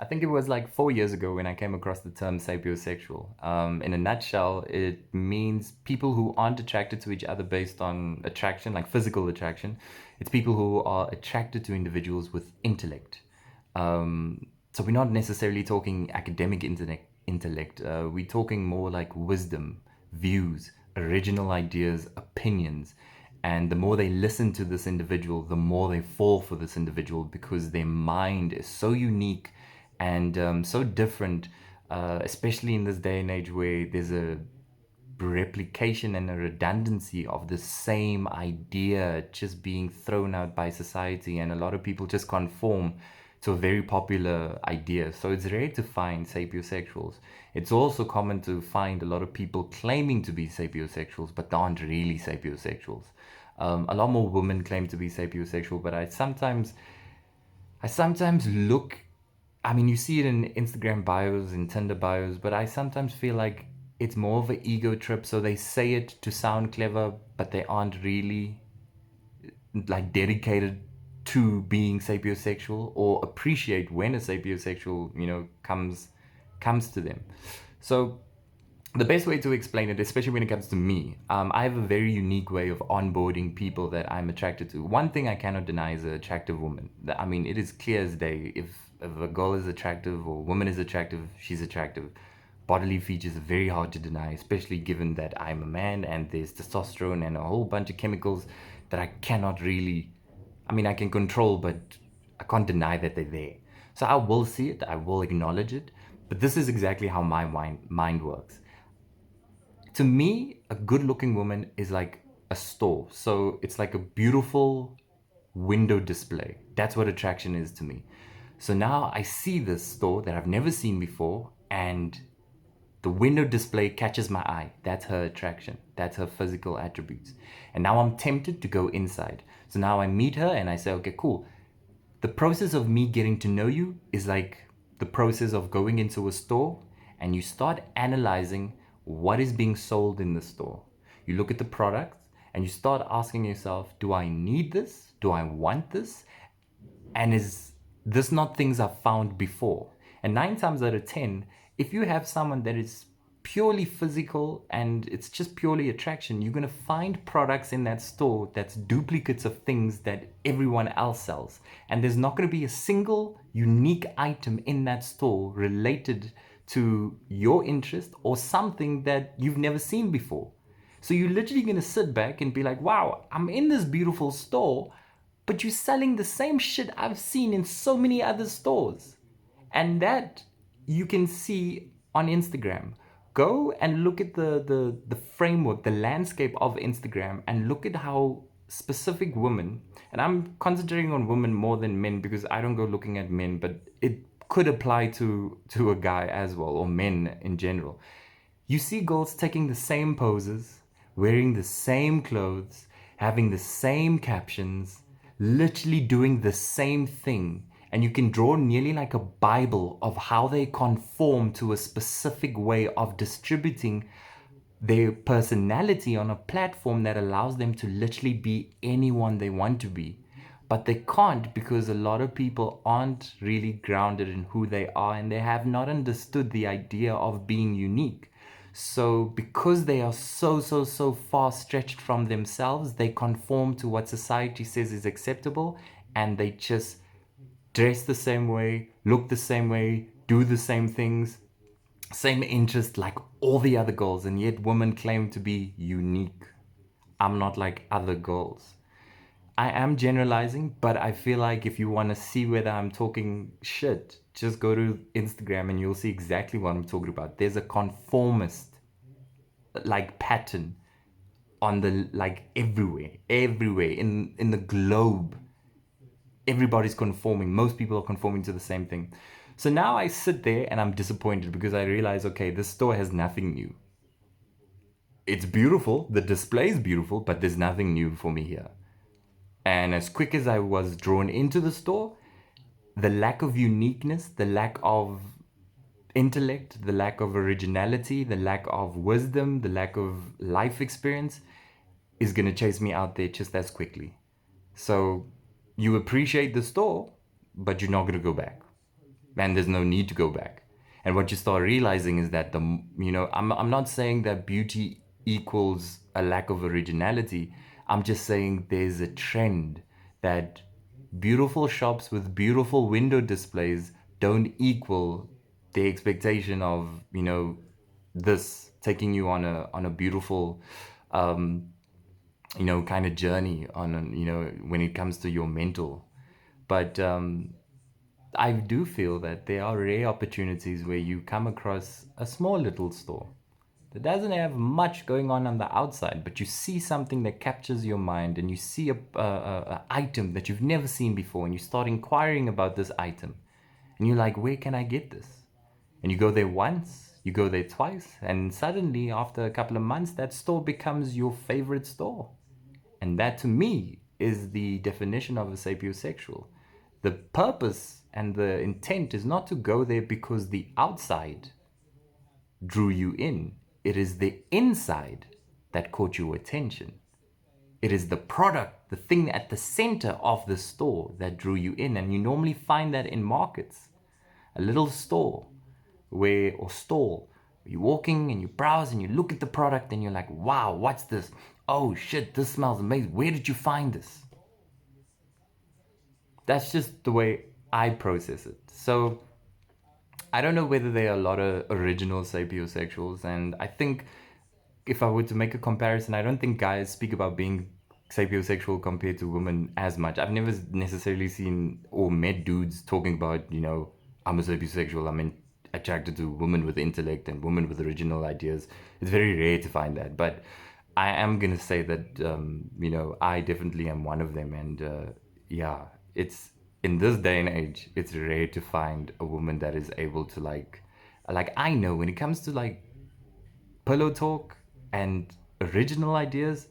I think it was like 4 years ago when I came across the term sapiosexual. In a nutshell, it means people who aren't attracted to each other based on attraction, like physical attraction. It's people who are attracted to individuals with intellect. So we're not necessarily talking academic intellect. We're talking more like wisdom, views, original ideas, opinions. And the more they listen to this individual, the more they fall for this individual because their mind is so unique and so different, especially in this day and age where there's a replication and a redundancy of the same idea just being thrown out by society, and a lot of people just conform to a very popular idea. So it's rare to find sapiosexuals. It's also common to find a lot of people claiming to be sapiosexuals but aren't really sapiosexuals. A lot more women claim to be sapiosexual, but I sometimes look, I mean, you see it in Instagram bios and Tinder bios, but I sometimes feel like it's more of an ego trip. So they say it to sound clever, but they aren't really like dedicated to being sapiosexual or appreciate when a sapiosexual, comes to them. So the best way to explain it, especially when it comes to me, I have a very unique way of onboarding people that I'm attracted to. One thing I cannot deny is an attractive woman. I mean, it is clear as day. If a girl is attractive or a woman is attractive, she's attractive. Bodily features are very hard to deny, especially given that I'm a man and there's testosterone and a whole bunch of chemicals that I cannot really, I mean, I can control, but I can't deny that they're there. So I will see it, I will acknowledge it, but this is exactly how my mind works. To me, a good looking woman is like a store. So it's like a beautiful window display. That's what attraction is to me. So now I see this store that I've never seen before, and the window display catches my eye. That's her attraction. That's her physical attributes. And now I'm tempted to go inside. So now I meet her and I say, okay, cool. The process of me getting to know you is like the process of going into a store and you start analyzing what is being sold in the store. You look at the products and you start asking yourself, do I need this? Do I want this? And is this not things I've found before? And 9 times out of 10, if you have someone that is purely physical and it's just purely attraction, you're going to find products in that store that's duplicates of things that everyone else sells. And there's not going to be a single unique item in that store related to your interest or something that you've never seen before. So you're literally going to sit back and be like, wow, I'm in this beautiful store, but you're selling the same shit I've seen in so many other stores. And that you can see on Instagram. Go and look at the framework, the landscape of Instagram, and look at how specific women, and I'm concentrating on women more than men because I don't go looking at men, but it could apply to a guy as well, or men in general. You see girls taking the same poses, wearing the same clothes, having the same captions, literally doing the same thing. And you can draw nearly like a Bible of how they conform to a specific way of distributing their personality on a platform that allows them to literally be anyone they want to be. But they can't because a lot of people aren't really grounded in who they are and they have not understood the idea of being unique. So, because they are so far stretched from themselves, they conform to what society says is acceptable and they just dress the same way, look the same way, do the same things, same interest like all the other girls, and yet women claim to be unique. I'm not like other girls. I am generalizing, but I feel like if you want to see whether I'm talking shit, just go to Instagram and you'll see exactly what I'm talking about. There's a conformist like pattern on the like everywhere in the globe. Everybody's conforming. Most people are conforming to the same thing. So now I sit there and I'm disappointed because I realize, okay, this store has nothing new. It's beautiful, the display is beautiful, but there's nothing new for me here. And as quick as I was drawn into the store, the lack of uniqueness, the lack of intellect, the lack of originality, the lack of wisdom, the lack of life experience is going to chase me out there just as quickly. So you appreciate the store, but you're not going to go back. and there's no need to go back. And what you start realizing is that I'm not saying that beauty equals a lack of originality. I'm just saying there's a trend that beautiful shops with beautiful window displays don't equal the expectation of, this taking you on a beautiful kind of journey when it comes to your mental. But I do feel that there are rare opportunities where you come across a small little store that doesn't have much going on the outside, but you see something that captures your mind, and you see a item that you've never seen before, and you start inquiring about this item, and you're like, where can I get this? And you go there once, you go there twice, and suddenly, after a couple of months, that store becomes your favorite store. And that to me is the definition of a sapiosexual. The purpose and the intent is not to go there because the outside drew you in, it is the inside that caught your attention. It is the product, the thing at the center of the store that drew you in. And you normally find that in markets. A little store or stall, you're walking and you browse and you look at the product and you're like, wow, what's this? Oh shit, this smells amazing. Where did you find this? That's just the way I process it. So I don't know whether there are a lot of original sapiosexuals, and I think if I were to make a comparison, I don't think guys speak about being sapiosexual compared to women as much. I've never necessarily seen or met dudes talking about, I'm a sapiosexual, attracted to women with intellect and women with original ideas. It's very rare to find that. But I am going to say that, I definitely am one of them. And yeah, it's in this day and age, it's rare to find a woman that is able to I know when it comes to pillow talk and original ideas,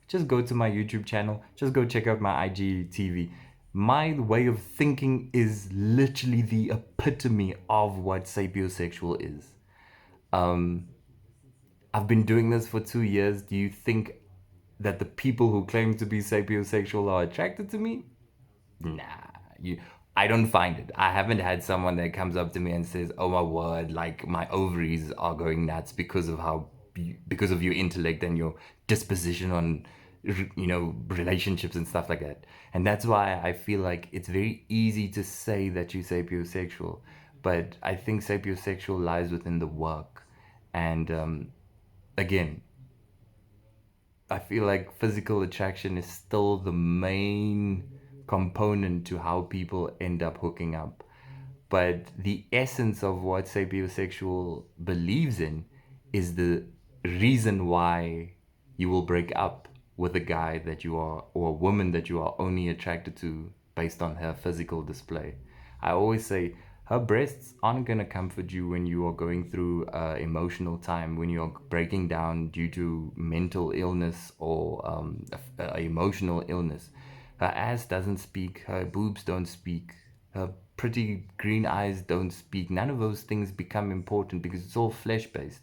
just go to my YouTube channel, just go check out my IGTV. My way of thinking is literally the epitome of what sapiosexual is. I've been doing this for 2 years. Do you think that the people who claim to be sapiosexual are attracted to me? Nah, you. I don't find it. I haven't had someone that comes up to me and says, "Oh my word, like my ovaries are going nuts because of because of your intellect and your disposition on, relationships and stuff like that." And that's why I feel like it's very easy to say that you're sapiosexual, but I think sapiosexual lies within the work, and again, I feel like physical attraction is still the main component to how people end up hooking up. But the essence of what sapiosexual believes in is the reason why you will break up with a guy that you are, or a woman that you are only attracted to based on her physical display. I always say her breasts aren't going to comfort you when you are going through emotional time, when you're breaking down due to mental illness or emotional illness. Her ass doesn't speak, her boobs don't speak, her pretty green eyes don't speak. None of those things become important because it's all flesh based.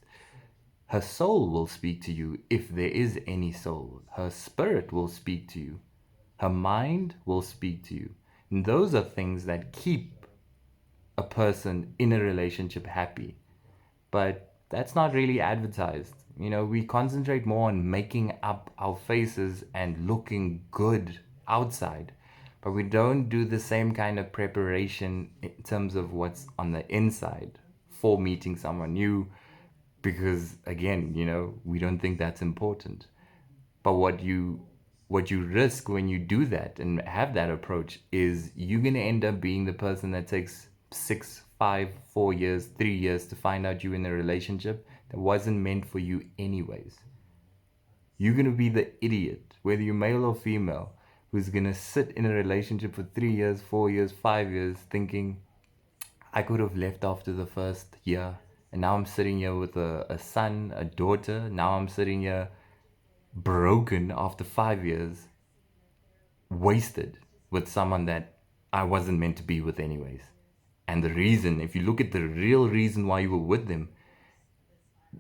Her soul will speak to you if there is any soul. Her spirit will speak to you. Her mind will speak to you. And those are things that keep a person in a relationship happy. But that's not really advertised. We concentrate more on making up our faces and looking good outside. But we don't do the same kind of preparation in terms of what's on the inside for meeting someone new, because again, we don't think that's important. But what you risk when you do that and have that approach is you're gonna end up being the person that takes 6, 5, 4 years, 3 years to find out you're in a relationship that wasn't meant for you anyways. You're gonna be the idiot, whether you're male or female, who's gonna sit in a relationship for 3 years, 4 years, 5 years, thinking, I could have left after the first year. And now I'm sitting here with a son, a daughter. Now I'm sitting here broken after 5 years, wasted with someone that I wasn't meant to be with, anyways. And the reason, if you look at the real reason why you were with them,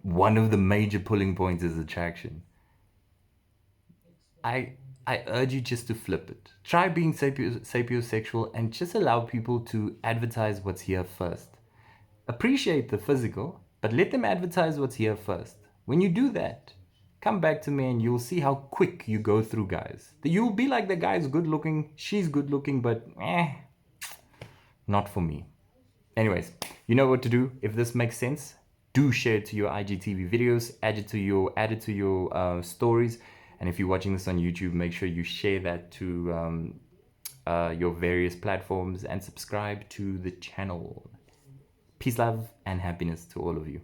one of the major pulling points is attraction. I I urge you just to flip it. Try being sapiosexual and just allow people to advertise what's here first. Appreciate the physical, but let them advertise what's here first. When you do that, come back to me and you'll see how quick you go through guys. You'll be like, the guy's good looking, she's good looking, but not for me. Anyways, you know what to do. If this makes sense, do share it to your IGTV videos, add it to your stories, and if you're watching this on YouTube, make sure you share that to your various platforms and subscribe to the channel. Peace, love, and happiness to all of you.